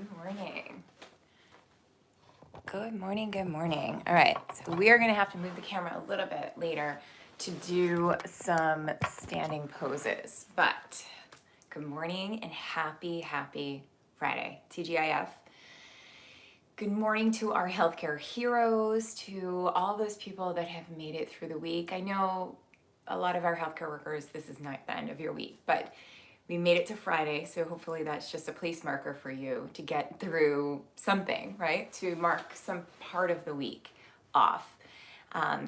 Good morning. Good morning, good morning. All right, so we are gonna have to move the camera a little bit later to do some standing poses, but good morning and happy Friday, TGIF. Good morning to our healthcare heroes, to all those people that have made it through the week. I know a lot of our healthcare workers, this is not the end of your week, but we made it to Friday, so hopefully that's just a place marker for you to get through something, right? To mark some part of the week off.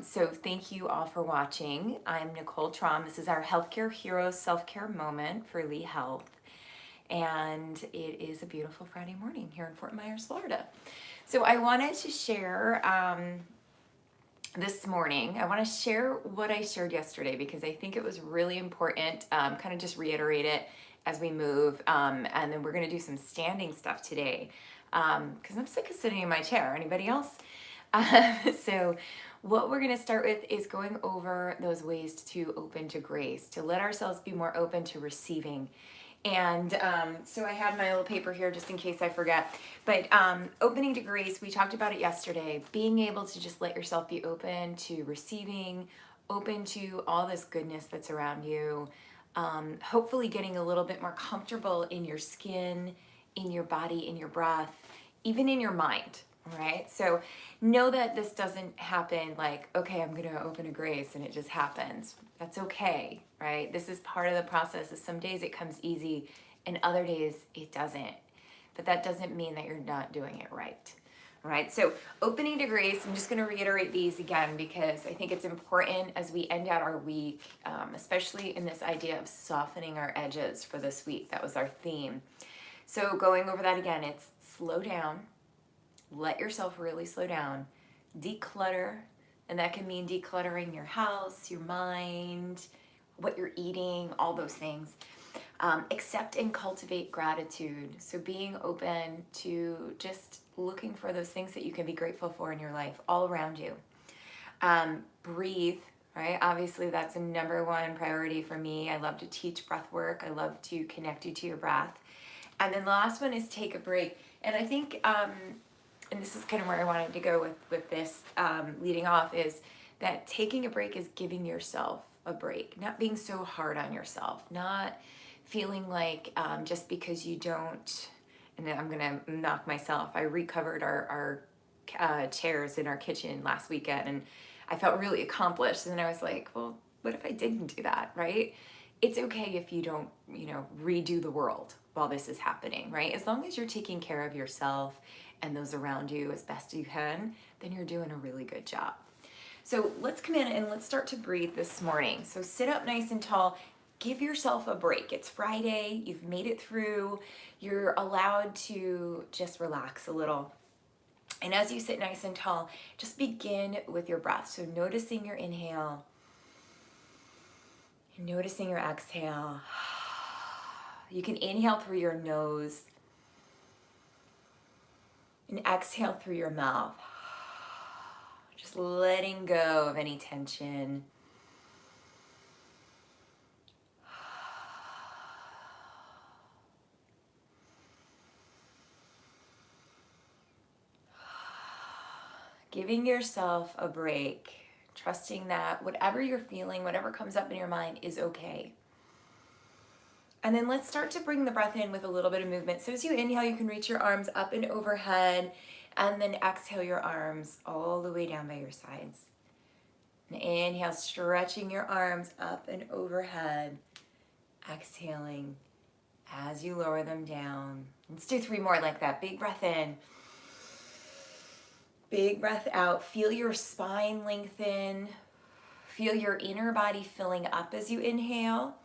So thank you all for watching. I'm Nicole Traum. This is our Healthcare Heroes Self-Care Moment for Lee Health. And it is a beautiful Friday morning here in Fort Myers, Florida. So I wanted to share this morning, I want to share what I shared yesterday because I think it was really important, kind of just reiterate it as we move, and then we're going to do some standing stuff today because I'm sick of sitting in my chair. Anybody else? So what we're going to start with is going over those ways to open to grace, to let ourselves be more open to receiving. And so I have my little paper here just in case I forget. But opening to grace, we talked about it yesterday. Being able to just let yourself be open to receiving, open to all this goodness that's around you. Hopefully getting a little bit more comfortable in your skin, in your body, in your breath, even in your mind. Right? So know that this doesn't happen like, okay, I'm going to open to grace and it just happens. That's okay, right? This is part of the process. Some days it comes easy and other days it doesn't. But that doesn't mean that you're not doing it right. All right, so opening to grace, I'm just going to reiterate these again because I think it's important as we end out our week, especially in this idea of softening our edges for this week. That was our theme. So going over that again, it's slow down. Let yourself really slow down, declutter, and that can mean decluttering your house, your mind, what you're eating, all those things. Accept and cultivate gratitude. So being open to just looking for those things that you can be grateful for in your life all around you. Breathe, right? Obviously that's a number one priority for me. I love to teach breath work. I love to connect you to your breath. And then the last one is take a break. And I think, and this is kind of where I wanted to go with this leading off, is that taking a break is giving yourself a break, not being so hard on yourself, not feeling like just because you don't, and then I'm gonna knock myself, I recovered our chairs in our kitchen last weekend and I felt really accomplished, and then I was like, well, what if I didn't do that, right? It's okay if you don't, redo the world while this is happening, right? As long as you're taking care of yourself and those around you as best you can, then you're doing a really good job. So let's come in and let's start to breathe this morning. So sit up nice and tall. Give yourself a break. It's Friday. You've made it through. You're allowed to just relax a little. And as you sit nice and tall, just begin with your breath. So noticing your inhale, noticing your exhale. You can inhale through your nose and exhale through your mouth. Just letting go of any tension. Giving yourself a break, trusting that whatever you're feeling, whatever comes up in your mind is okay. And then let's start to bring the breath in with a little bit of movement. So as you inhale, you can reach your arms up and overhead, and then exhale your arms all the way down by your sides. And inhale, stretching your arms up and overhead, exhaling as you lower them down. Let's do 3 more like that. Big breath in. Big breath out. Feel your spine lengthen. Feel your inner body filling up as you inhale.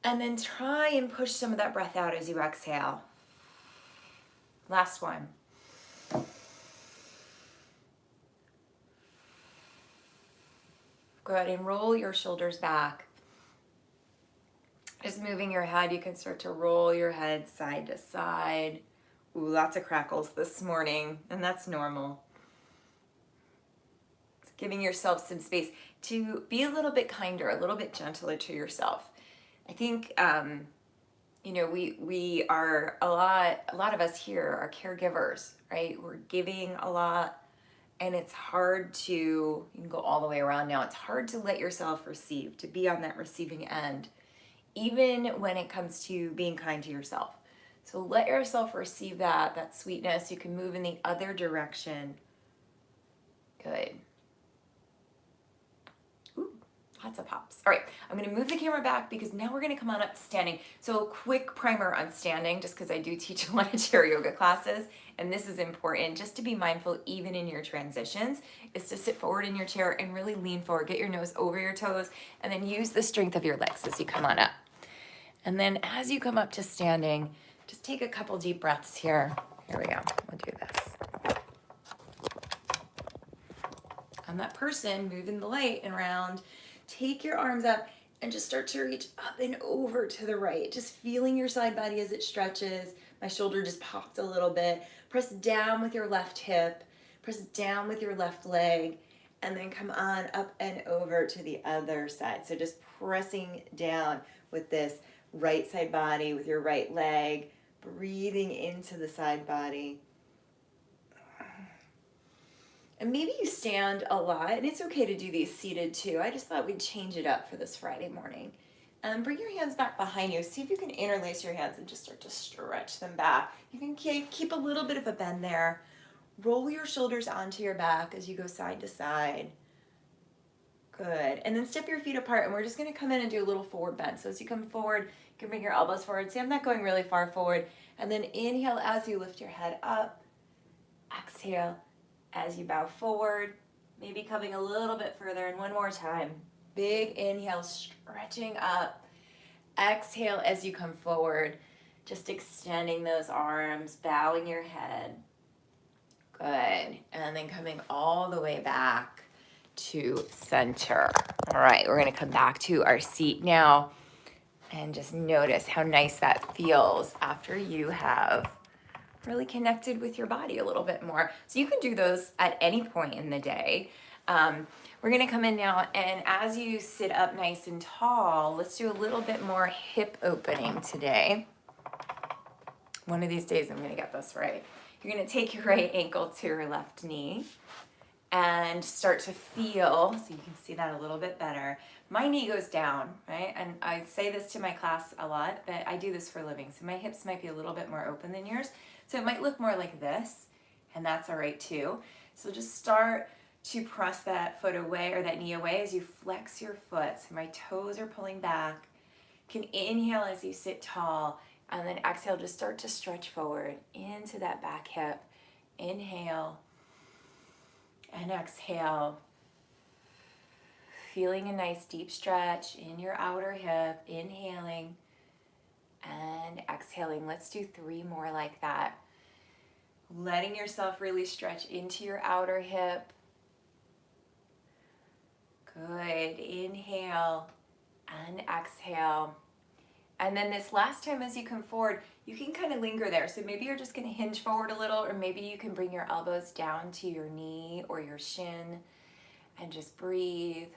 And then try and push some of that breath out as you exhale. Last one. Go ahead and roll your shoulders back. Just moving your head, you can start to roll your head side to side. Ooh, lots of crackles this morning, and that's normal. It's giving yourself some space to be a little bit kinder, a little bit gentler to yourself. I think you know, we are a lot of us here are caregivers, right? We're giving a lot, and it's hard to, you can go all the way around now. It's hard to let yourself receive, to be on that receiving end, even when it comes to being kind to yourself. So let yourself receive that sweetness. You can move in the other direction. Good. Ooh, lots of pops. All right, I'm gonna move the camera back because now we're gonna come on up to standing. So a quick primer on standing, just because I do teach a lot of chair yoga classes, and this is important, just to be mindful even in your transitions, is to sit forward in your chair and really lean forward. Get your nose over your toes, and then use the strength of your legs as you come on up. And then as you come up to standing, just take a couple deep breaths here. Here we go, we'll do this. I'm that person moving the light around. Take your arms up and just start to reach up and over to the right. Just feeling your side body as it stretches. My shoulder just popped a little bit. Press down with your left hip. Press down with your left leg. And then come on up and over to the other side. So just pressing down with this right side body with your right leg. Breathing into the side body. And maybe you stand a lot, and it's okay to do these seated too. I just thought we'd change it up for this Friday morning. Bring your hands back behind you. See if you can interlace your hands and just start to stretch them back. You can keep a little bit of a bend there. Roll your shoulders onto your back as you go side to side. Good. And then step your feet apart, and we're just going to come in and do a little forward bend. So as you come forward, you can bring your elbows forward. See, I'm not going really far forward. And then inhale as you lift your head up. Exhale as you bow forward, maybe coming a little bit further. And one more time. Big inhale, stretching up. Exhale as you come forward, just extending those arms, bowing your head. Good. And then coming all the way back to center. All right, we're going to come back to our seat now and just notice how nice that feels after you have really connected with your body a little bit more. So you can do those at any point in the day. We're gonna come in now, and as you sit up nice and tall, let's do a little bit more hip opening today. One of these days I'm gonna get this right. You're gonna take your right ankle to your left knee and start to feel, so you can see that a little bit better. My knee goes down, right? And I say this to my class a lot, but I do this for a living. So my hips might be a little bit more open than yours. So it might look more like this, and that's all right too. So just start to press that foot away or that knee away as you flex your foot. So my toes are pulling back. You can inhale as you sit tall, and then exhale, just start to stretch forward into that back hip. Inhale and exhale. Feeling a nice deep stretch in your outer hip, inhaling and exhaling. Let's do 3 more like that. Letting yourself really stretch into your outer hip. Good. Inhale and exhale. And then this last time as you come forward, you can kind of linger there. So maybe you're just going to hinge forward a little, or maybe you can bring your elbows down to your knee or your shin and just breathe.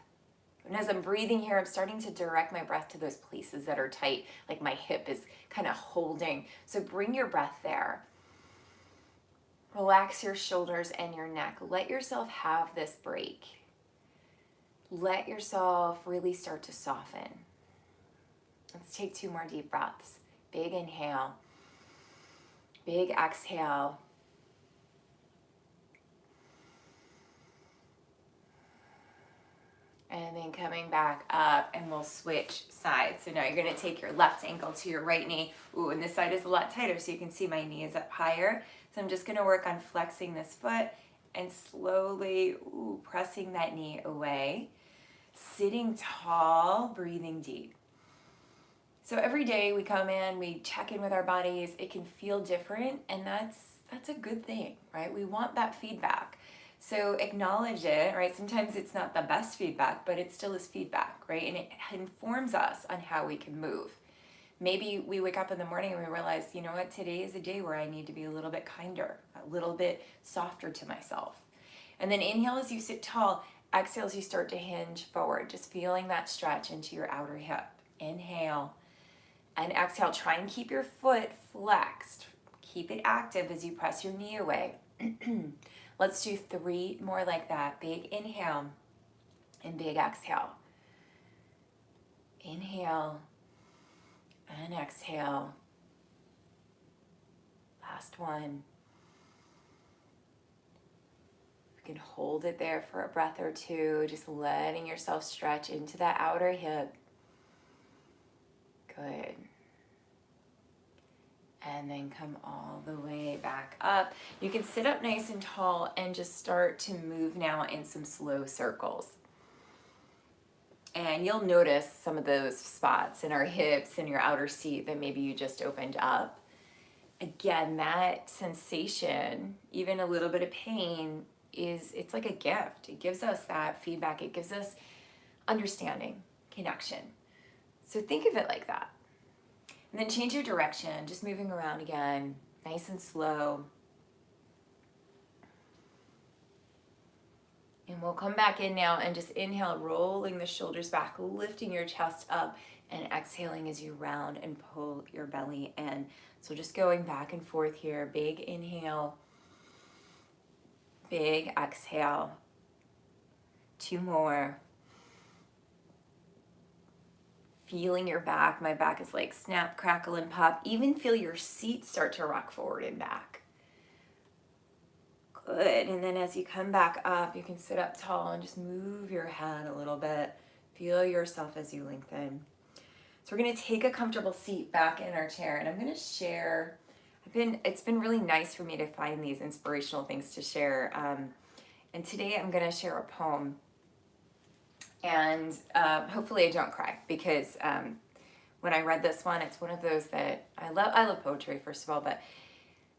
And as I'm breathing here, I'm starting to direct my breath to those places that are tight, like my hip is kind of holding. So bring your breath there. Relax your shoulders and your neck. Let yourself have this break. Let yourself really start to soften. Let's take 2 more deep breaths. Big inhale. Big exhale. And then coming back up, and we'll switch sides. So now you're going to take your left ankle to your right knee. Ooh, and this side is a lot tighter, so you can see my knee is up higher. So I'm just going to work on flexing this foot and slowly pressing that knee away. Sitting tall, breathing deep. So every day we come in, we check in with our bodies. It can feel different, and that's a good thing, right? We want that feedback. So acknowledge it, right? Sometimes it's not the best feedback, but it still is feedback, right? And it informs us on how we can move. Maybe we wake up in the morning and we realize, you know what, today is a day where I need to be a little bit kinder, a little bit softer to myself. And then inhale as you sit tall, exhale as you start to hinge forward, just feeling that stretch into your outer hip. Inhale And exhale, try and keep your foot flexed. Keep it active as you press your knee away. Let's do 3 more like that. Big inhale and big exhale. Inhale and exhale. Last one. You can hold it there for a breath or two, just letting yourself stretch into that outer hip. Good. And then come all the way back up. You can sit up nice and tall and just start to move now in some slow circles. And you'll notice some of those spots in our hips and your outer seat that maybe you just opened up. Again, that sensation, even a little bit of pain, it's like a gift. It gives us that feedback. It gives us understanding, connection. So think of it like that. And then change your direction, just moving around again, nice and slow. And we'll come back in now and just inhale, rolling the shoulders back, lifting your chest up, and exhaling as you round and pull your belly in. So just going back and forth here. Big inhale, big exhale. 2 more. Feeling your back. My back is like snap, crackle, and pop. Even feel your seat start to rock forward and back. Good. And then as you come back up, you can sit up tall and just move your head a little bit. Feel yourself as you lengthen. So we're going to take a comfortable seat back in our chair, and I'm going to share. It's been really nice for me to find these inspirational things to share. And today I'm going to share a poem. And hopefully I don't cry, because when I read this one, it's one of those that I love poetry, first of all, but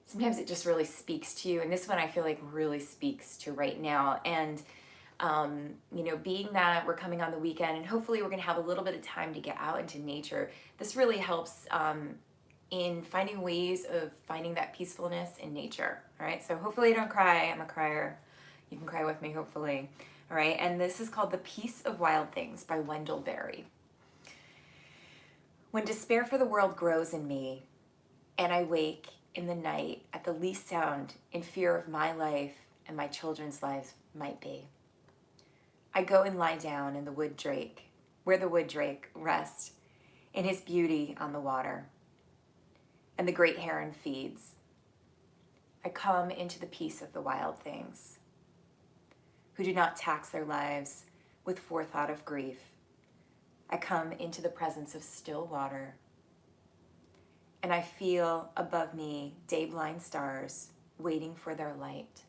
sometimes it just really speaks to you. And this one I feel like really speaks to right now. And being that we're coming on the weekend and hopefully we're going to have a little bit of time to get out into nature, this really helps in finding ways of finding that peacefulness in nature. All right. So hopefully I don't cry. I'm a crier. You can cry with me, hopefully. All right. And this is called The Peace of Wild Things by Wendell Berry. When despair for the world grows in me, and I wake in the night at the least sound in fear of my life and my children's lives might be, I go and lie down in the wood drake, where the wood drake rests in his beauty on the water, and the great heron feeds. I come into the peace of the wild things, who do not tax their lives with forethought of grief. I come into the presence of still water, and I feel above me day-blind stars waiting for their light.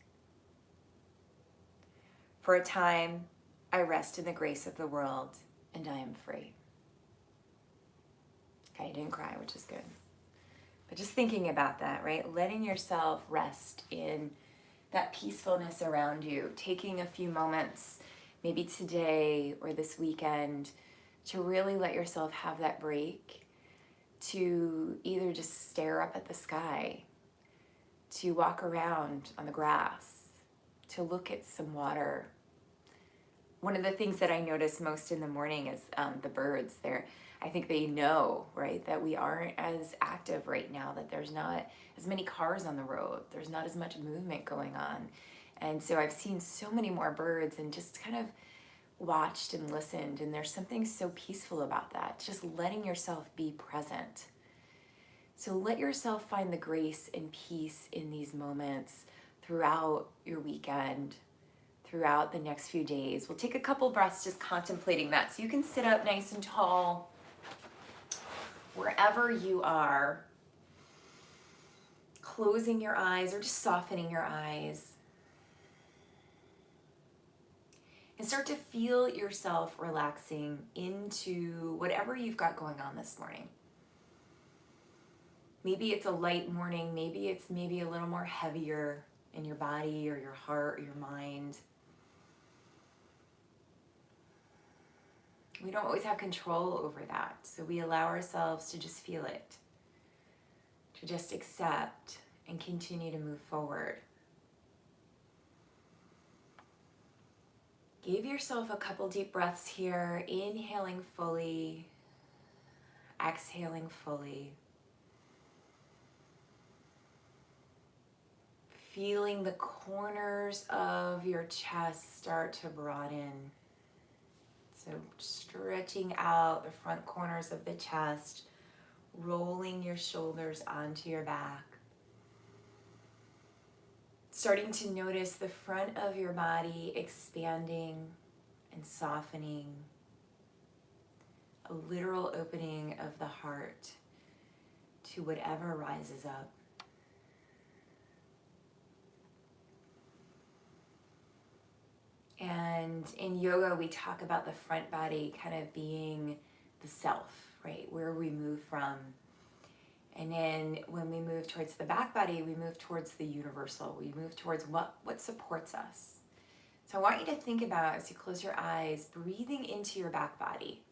For a time, I rest in the grace of the world, and I am free. Okay, I didn't cry, which is good. But just thinking about that, right? Letting yourself rest in that peacefulness around you, taking a few moments, maybe today or this weekend, to really let yourself have that break, to either just stare up at the sky, to walk around on the grass, to look at some water. One of the things that I notice most in the morning is the birds. I think they know, right, that we aren't as active right now, that there's not as many cars on the road, there's not as much movement going on. And so I've seen so many more birds and just kind of watched and listened, and there's something so peaceful about that, just letting yourself be present. So let yourself find the grace and peace in these moments throughout your weekend, throughout the next few days. We'll take a couple breaths just contemplating that. So you can sit up nice and tall, wherever you are, closing your eyes or just softening your eyes. And start to feel yourself relaxing into whatever you've got going on this morning. Maybe it's a light morning, maybe it's a little more heavier in your body or your heart or your mind. We don't always have control over that, so we allow ourselves to just feel it, to just accept and continue to move forward. Give yourself a couple deep breaths here, inhaling fully exhaling fully. Feeling the corners of your chest start to broaden. So stretching out the front corners of the chest, rolling your shoulders onto your back. Starting to notice the front of your body expanding and softening. A literal opening of the heart to whatever rises up. And in yoga, we talk about the front body kind of being the self, right? Where we move from. And then when we move towards the back body, we move towards the universal. We move towards what supports us. So I want you to think about, as you close your eyes, breathing into your back body.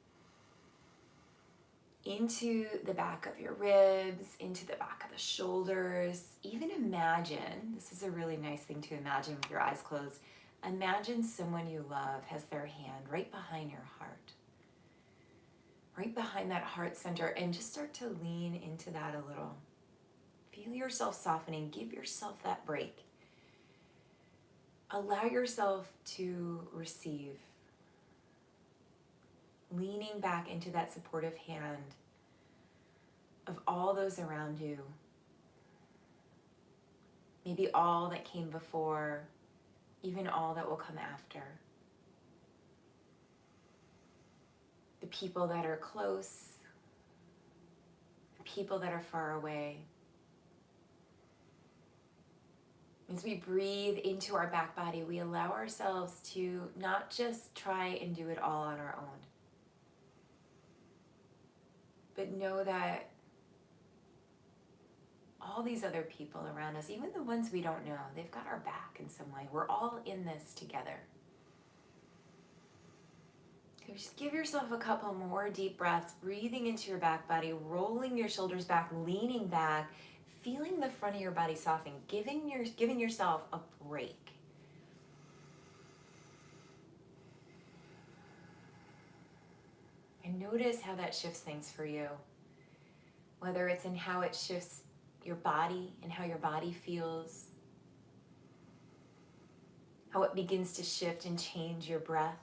Into the back of your ribs, into the back of the shoulders. Even imagine, this is a really nice thing to imagine with your eyes closed. Imagine someone you love has their hand right behind your heart. Right behind that heart center, and just start to lean into that a little. Feel yourself softening. Give yourself that break. Allow yourself to receive. Leaning back into that supportive hand of all those around you. Maybe all that came before, even all that will come after. The people that are close, the people that are far away. As we breathe into our back body, we allow ourselves to not just try and do it all on our own, but know that all these other people around us, even the ones we don't know, they've got our back in some way. We're all in this together. So just give yourself a couple more deep breaths, breathing into your back body, rolling your shoulders back, leaning back, feeling the front of your body soften, giving yourself a break. And notice how that shifts things for you. Whether it's in how it shifts your body and how your body feels, how it begins to shift and change your breath.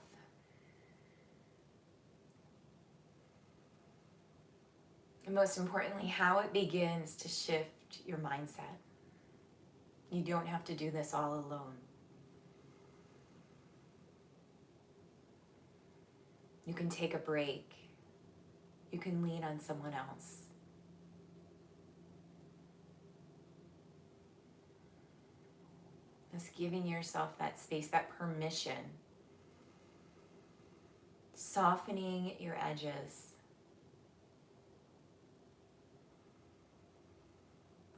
And most importantly, how it begins to shift your mindset. You don't have to do this all alone. You can take a break. You can lean on someone else. Just giving yourself that space, that permission. Softening your edges.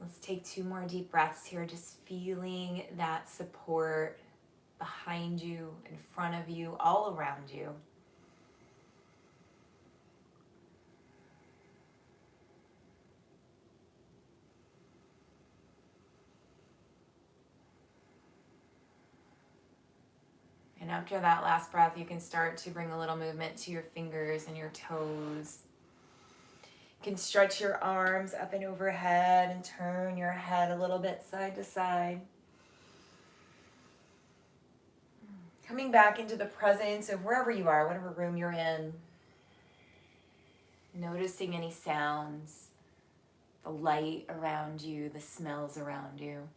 Let's take 2 more deep breaths here, just feeling that support behind you, in front of you, all around you. And after that last breath, you can start to bring a little movement to your fingers and your toes. You can stretch your arms up and overhead and turn your head a little bit side to side. Coming back into the presence of wherever you are, whatever room you're in. Noticing any sounds, the light around you, the smells around you.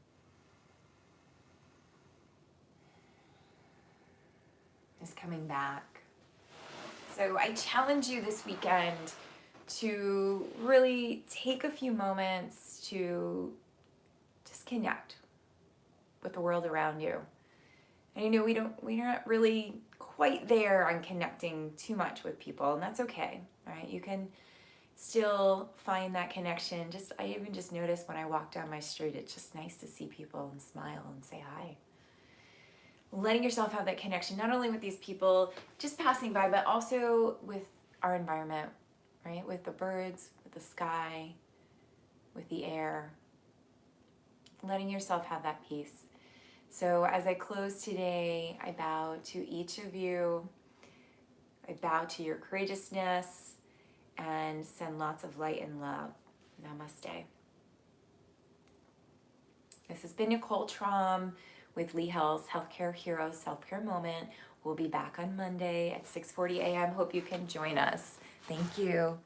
Just coming back. So I challenge you this weekend to really take a few moments to just connect with the world around you. And you know, we're not really quite there on connecting too much with people, and that's okay, right? You can still find that connection. I even just noticed when I walk down my street, it's just nice to see people and smile and say hi. Letting yourself have that connection, not only with these people just passing by, but also with our environment, right? With the birds, with the sky, with the air. Letting yourself have that peace. So as I close today, I bow to each of you. I bow to your courageousness and send lots of light and love. Namaste. This has been Nicole Traum with Lee Health's Healthcare Heroes Self-Care Moment. We'll be back on Monday at 6:40 a.m. Hope you can join us. Thank you.